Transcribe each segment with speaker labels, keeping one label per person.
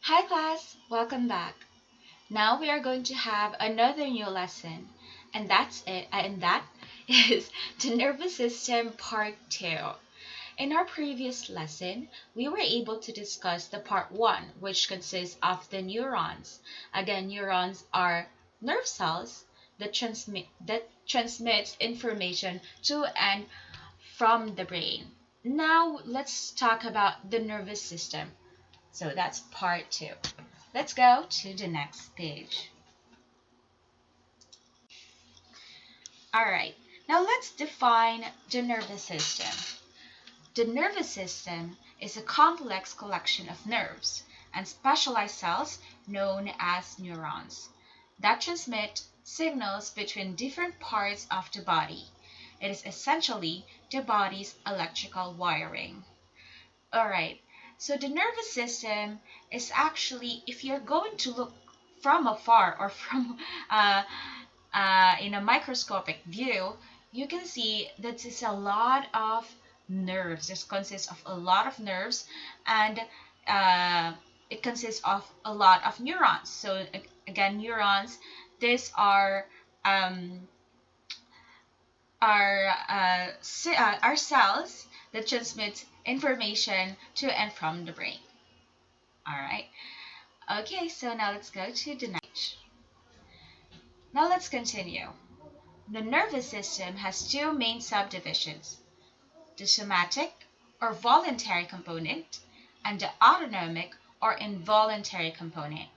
Speaker 1: Hi class, welcome back. Now we are going to have another new lesson, and that is the nervous system part 2. In our previous lesson, we were able to discuss the part 1, which consists of the neurons. Again, neurons are nerve cells that transmits information to and from the brain. Now let's talk about the nervous system. So that's part 2. Let's go to the next page. Alright, now let's define the nervous system. The nervous system is a complex collection of nerves and specialized cells known as neurons that transmit signals between different parts of the body. It is essentially the body's electrical wiring. Alright, so the nervous system is actually, if you're going to look from afar or from in a microscopic view, you can see that it's a lot of nerves. This consists of a lot of nerves, and it consists of a lot of neurons. So again, neurons, these are cells that transmit information to and from the brain. All right. Okay, so now let's go to the next. Now let's continue. The nervous system has two main subdivisions, the somatic or voluntary component and the autonomic or involuntary component.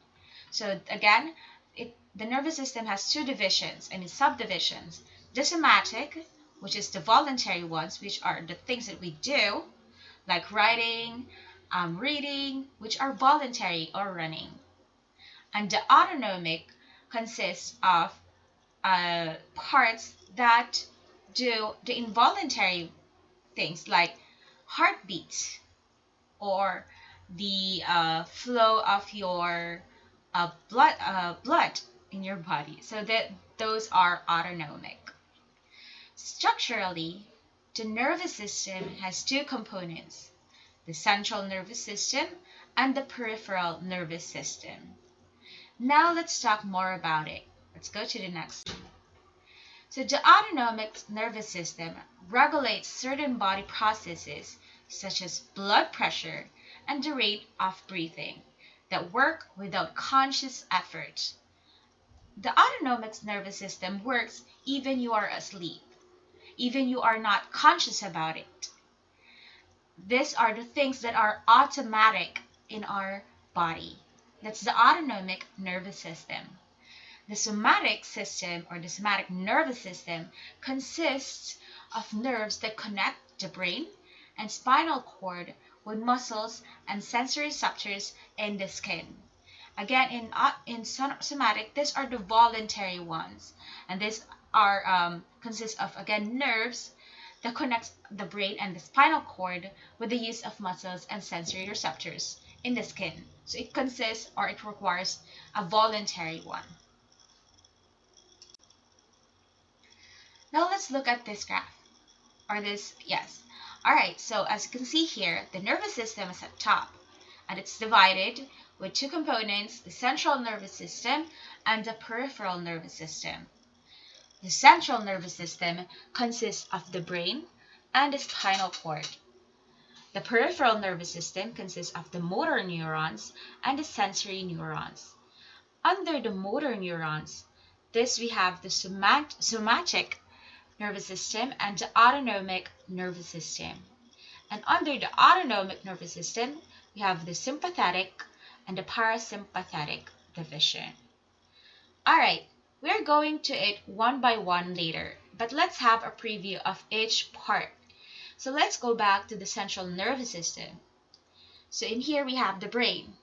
Speaker 1: So again, the nervous system has two divisions, subdivisions. The somatic, which is the voluntary ones, which are the things that we do, like writing, reading, which are voluntary or running. And the autonomic consists of parts that do the involuntary things like heartbeat or the flow of your blood in your body. So that those are autonomic. Structurally, the nervous system has two components, the central nervous system and the peripheral nervous system. Now let's talk more about it. Let's go to the next. So the autonomic nervous system regulates certain body processes such as blood pressure and the rate of breathing that work without conscious effort. The autonomic nervous system works even you are asleep, even you are not conscious about it. These are the things that are automatic in our body. That's the autonomic nervous system. The somatic system or the somatic nervous system consists of nerves that connect the brain and spinal cord with muscles and sensory receptors in the skin. Again, in somatic, these are the voluntary ones, and these are consist of again nerves that connect the brain and the spinal cord with the use of muscles and sensory receptors in the skin. So it consists or it requires a voluntary one. Now let's look at this graph, or this, yes. Alright, so as you can see here, the nervous system is at top, and it's divided with two components, the central nervous system and the peripheral nervous system. The central nervous system consists of the brain and the spinal cord. The peripheral nervous system consists of the motor neurons and the sensory neurons. Under the motor neurons, we have the somatic nervous system and the autonomic nervous system. And under the autonomic nervous system, we have the sympathetic and the parasympathetic division. Alright, we're going to it one by one later, but let's have a preview of each part. So let's go back to the central nervous system. So in here we have the brain.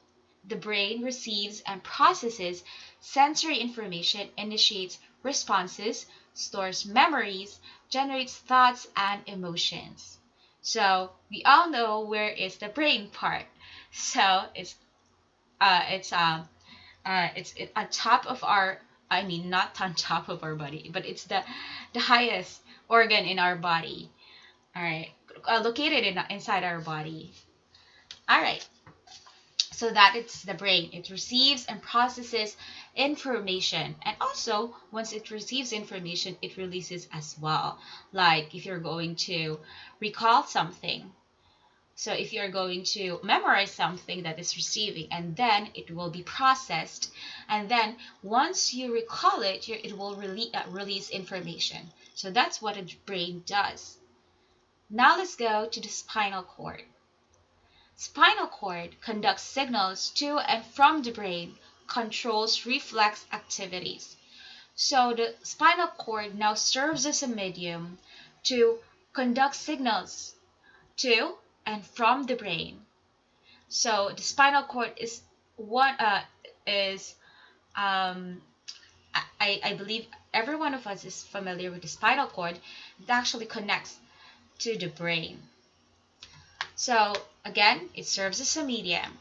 Speaker 1: The brain receives and processes sensory information, initiates responses, stores memories, generates thoughts and emotions. So we all know where is the brain part. So it's on top of our, not on top of our body, but it's the highest organ in our body. All right, located inside our body. All right. so that it's the brain. It receives and processes information, and also once it receives information, it releases as well. Like if you're going to recall something, so if you're going to memorize something that is receiving, and then it will be processed, and then once you recall it, it will release information. So that's what a brain does. Now let's go to the spinal cord. Spinal cord conducts signals to and from the brain, controls reflex activities. So the spinal cord now serves as a medium to conduct signals to and from the brain. So the spinal cord is one is I believe every one of us is familiar with the spinal cord. It actually connects to the brain. So again, it serves as a medium.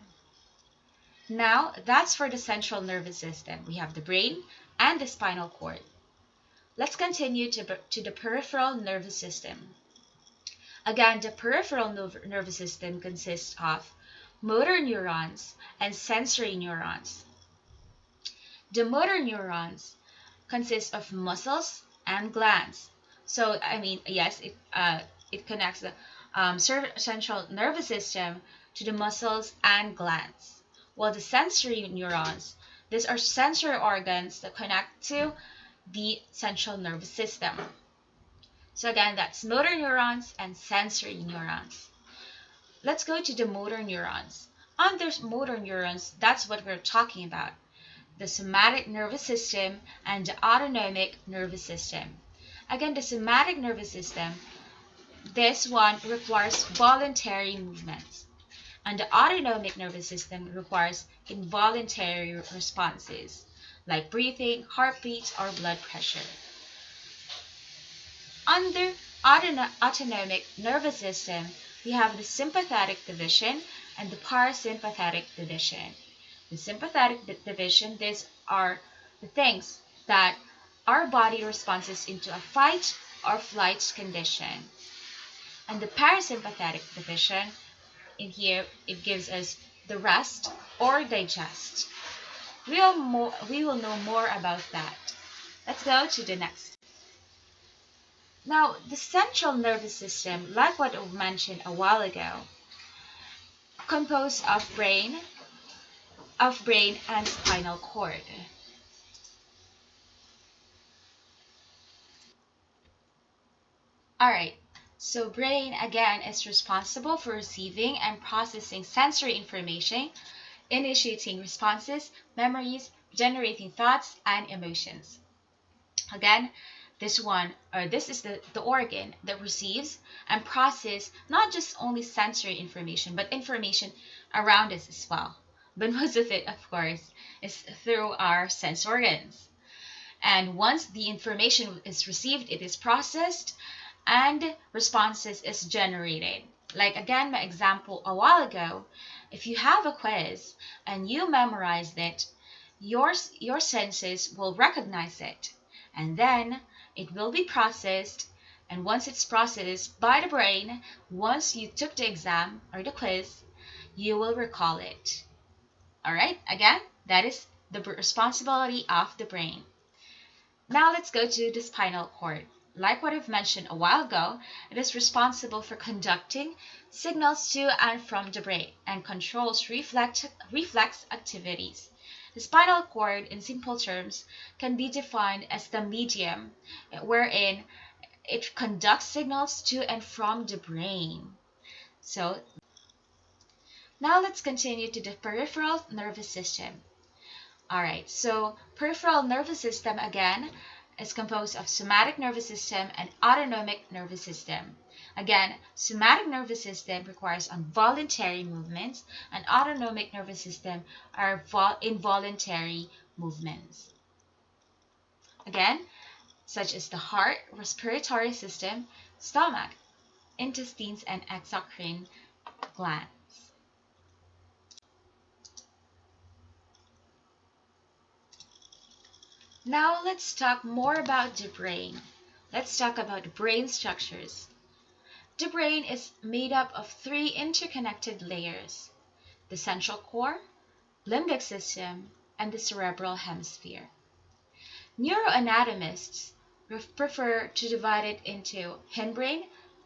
Speaker 1: Now that's for the central nervous system. We have the brain and the spinal cord. Let's continue to the peripheral nervous system. Again, the peripheral nervous system consists of motor neurons and sensory neurons. The motor neurons consist of muscles and glands. So, I mean, yes, it connects the central nervous system to the muscles and glands. While the sensory neurons, these are sensory organs that connect to the central nervous system. So again, that's motor neurons and sensory neurons. Let's go to the motor neurons. Under motor neurons, that's what we're talking about. The somatic nervous system and the autonomic nervous system. Again, the somatic nervous system, this one requires voluntary movements. And the autonomic nervous system requires involuntary responses, like breathing, heartbeats, or blood pressure. Under autonomic nervous system, we have the sympathetic division and the parasympathetic division. The sympathetic division, these are the things that our body responds into a fight or flight condition. And the parasympathetic division, in here, it gives us the rest or digest. We will know more about that. Let's go to the next. Now, the central nervous system, like what I mentioned a while ago, composed of brain and spinal cord. Alright, so brain again is responsible for receiving and processing sensory information, initiating responses, memories, generating thoughts, and emotions. Again, this is the organ that receives and processes not just only sensory information, but information around us as well. But most of it, of course, is through our sense organs. And once the information is received, it is processed and responses is generated. Like again, my example a while ago, if you have a quiz and you memorized it, your senses will recognize it, and then it will be processed, and once it's processed by the brain, once you took the exam or the quiz, you will recall it. Alright, again, that is the responsibility of the brain. Now let's go to the spinal cord. Like what I've mentioned a while ago, it is responsible for conducting signals to and from the brain and controls reflex activities. The spinal cord, in simple terms, can be defined as the medium wherein it conducts signals to and from the brain. So now let's continue to the peripheral nervous system. Alright, so peripheral nervous system again is composed of somatic nervous system and autonomic nervous system. Again, somatic nervous system requires involuntary movements, and autonomic nervous system are involuntary movements. Again, such as the heart, respiratory system, stomach, intestines, and exocrine glands. Now let's talk more about the brain. Let's talk about brain structures. The brain is made up of three interconnected layers. the central core, limbic system, and the cerebral hemisphere. Neuroanatomists prefer to divide it into hindbrain,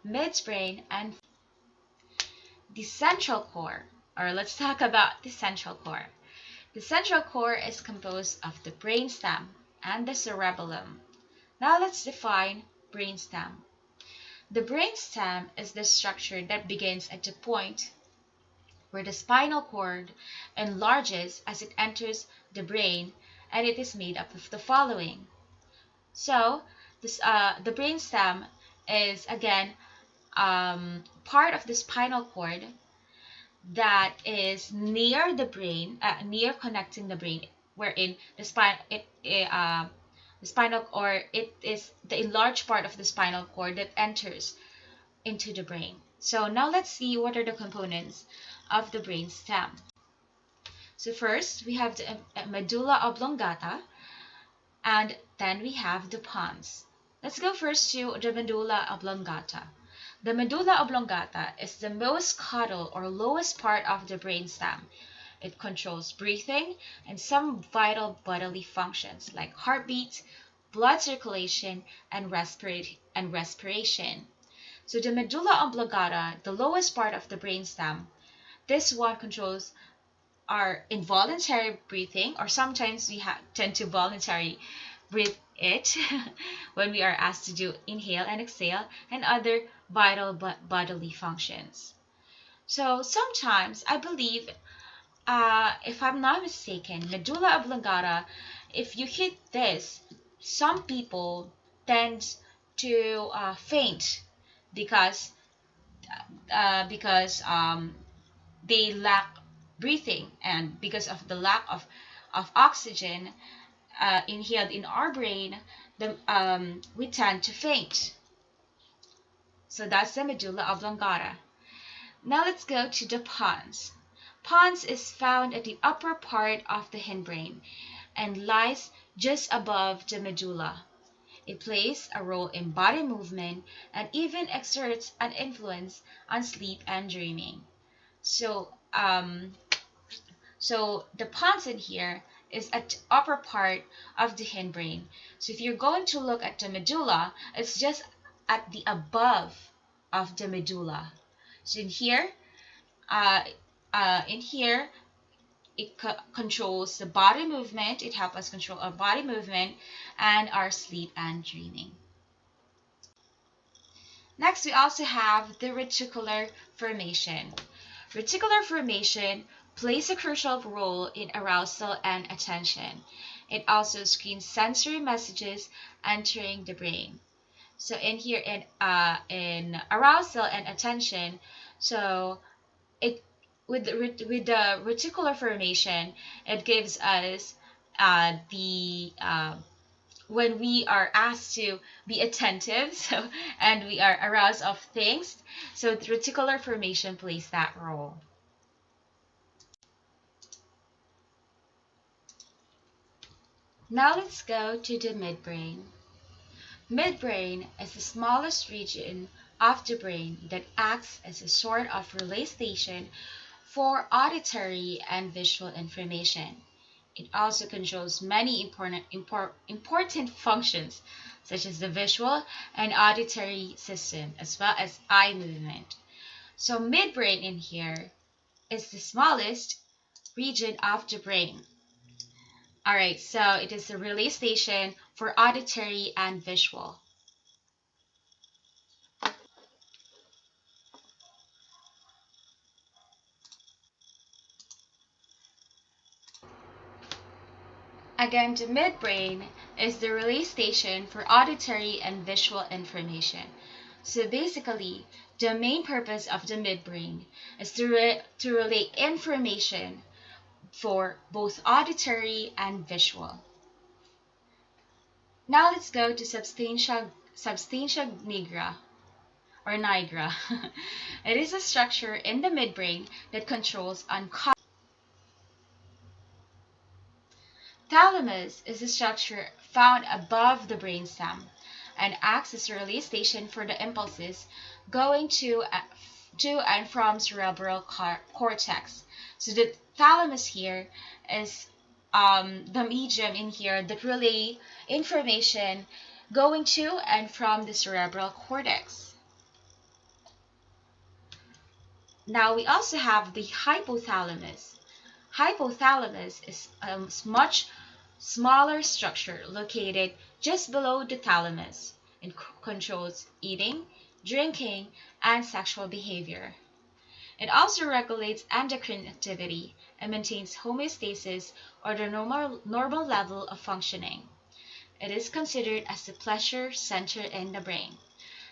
Speaker 1: midbrain, and the central core. Or let's talk about the central core. The central core is composed of the brainstem and the cerebellum. Now let's define brainstem. The brainstem is the structure that begins at the point where the spinal cord enlarges as it enters the brain, and it is made up of the following. So, the brainstem is again part of the spinal cord that is near the brain, near connecting the brain, wherein the spinal, or it is the enlarged part of the spinal cord that enters into the brain. So now let's see what are the components of the brain stem. So first we have the medulla oblongata, and then we have the pons. Let's go first to the medulla oblongata. The medulla oblongata is the most caudal or lowest part of the brainstem. It controls breathing and some vital bodily functions like heartbeat, blood circulation, and respiration. So the medulla oblongata, the lowest part of the brainstem, this one controls our involuntary breathing, or sometimes we tend to voluntarily breathe it when we are asked to do inhale and exhale, and other vital bodily functions. So sometimes I believe, if I'm not mistaken, medulla oblongata, if you hit this, some people tend to faint because they lack breathing, and because of the lack of oxygen inhaled in our brain, we tend to faint. So that's the medulla oblongata. Now let's go to the pons. Pons is found at the upper part of the hindbrain and lies just above the medulla. It plays a role in body movement and even exerts an influence on sleep and dreaming. So the pons in here is at the upper part of the hindbrain. So if you're going to look at the medulla, it's just at the above of the medulla. So in here, it controls the body movement. It helps us control our body movement and our sleep and dreaming. Next, we also have the reticular formation. Reticular formation plays a crucial role in arousal and attention. It also screens sensory messages entering the brain. So in here, in arousal and attention, so it with the reticular formation, it gives us when we are asked to be attentive, and we are aroused of things, so the reticular formation plays that role. Now let's go to the midbrain. Midbrain is the smallest region of the brain that acts as a sort of relay station for auditory and visual information. It also controls many important functions, such as the visual and auditory system, as well as eye movement. So midbrain in here is the smallest region of the brain. Alright, so it is the relay station for auditory and visual. Again, the midbrain is the relay station for auditory and visual information. So basically, the main purpose of the midbrain is to relay information for both auditory and visual. Now let's go to substantia nigra, or nigra. It is a structure in the midbrain that controls unconscious. Thalamus is a structure found above the brainstem and acts as a relay station for the impulses going to and from cerebral cortex So the thalamus here is the medium in here that relay information going to and from the cerebral cortex. Now we also have the hypothalamus. Hypothalamus is a much smaller structure located just below the thalamus and controls eating, drinking, and sexual behavior. It also regulates endocrine activity and maintains homeostasis, or the normal level of functioning. It is considered as the pleasure center in the brain.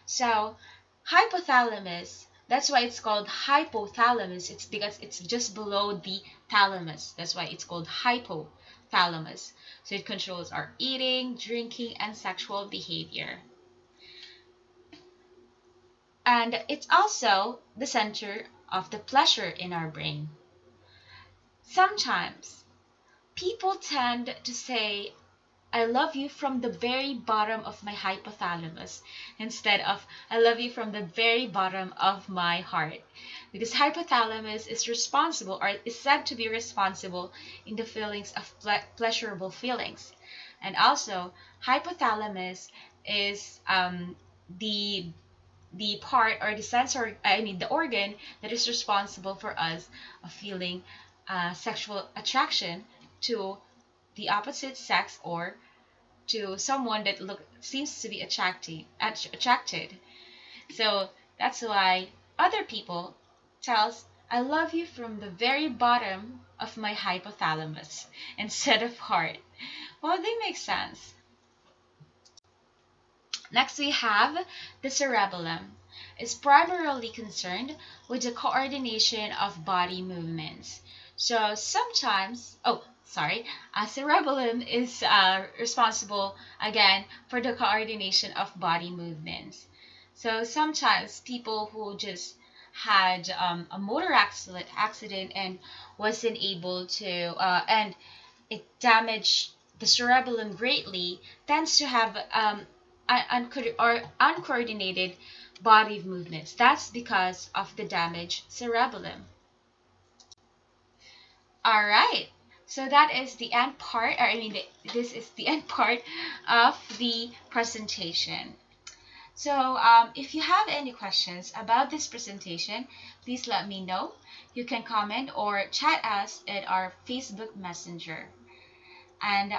Speaker 1: So, hypothalamus, that's why it's called hypothalamus. It's because it's just below the thalamus. That's why it's called hypothalamus. So it controls our eating, drinking, and sexual behavior. And it's also the center of the pleasure in our brain. Sometimes people tend to say, I love you from the very bottom of my hypothalamus instead of I love you from the very bottom of my heart. Because hypothalamus is responsible, or is said to be responsible in the feelings of pleasurable feelings. And also, hypothalamus is the part, or the sensor, the organ that is responsible for us of feeling sexual attraction to the opposite sex, or to someone that seems to be attracted. So that's why other people tells I love you from the very bottom of my hypothalamus instead of heart. Well, they make sense. Next we have the cerebellum. It's primarily concerned with the coordination of body movements. So sometimes, cerebellum is responsible again for the coordination of body movements. So sometimes people who just had a motor accident and wasn't able to, and it damaged the cerebellum greatly, tends to have uncoordinated body movements. That's because of the damaged cerebellum. All right. So that is the end part, this is the end part of the presentation. So if you have any questions about this presentation, please let me know. You can comment or chat us at our Facebook Messenger. And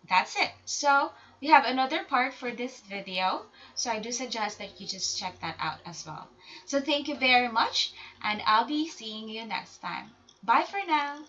Speaker 1: that's it. So we have another part for this video. So I do suggest that you just check that out as well. So thank you very much, and I'll be seeing you next time. Bye for now.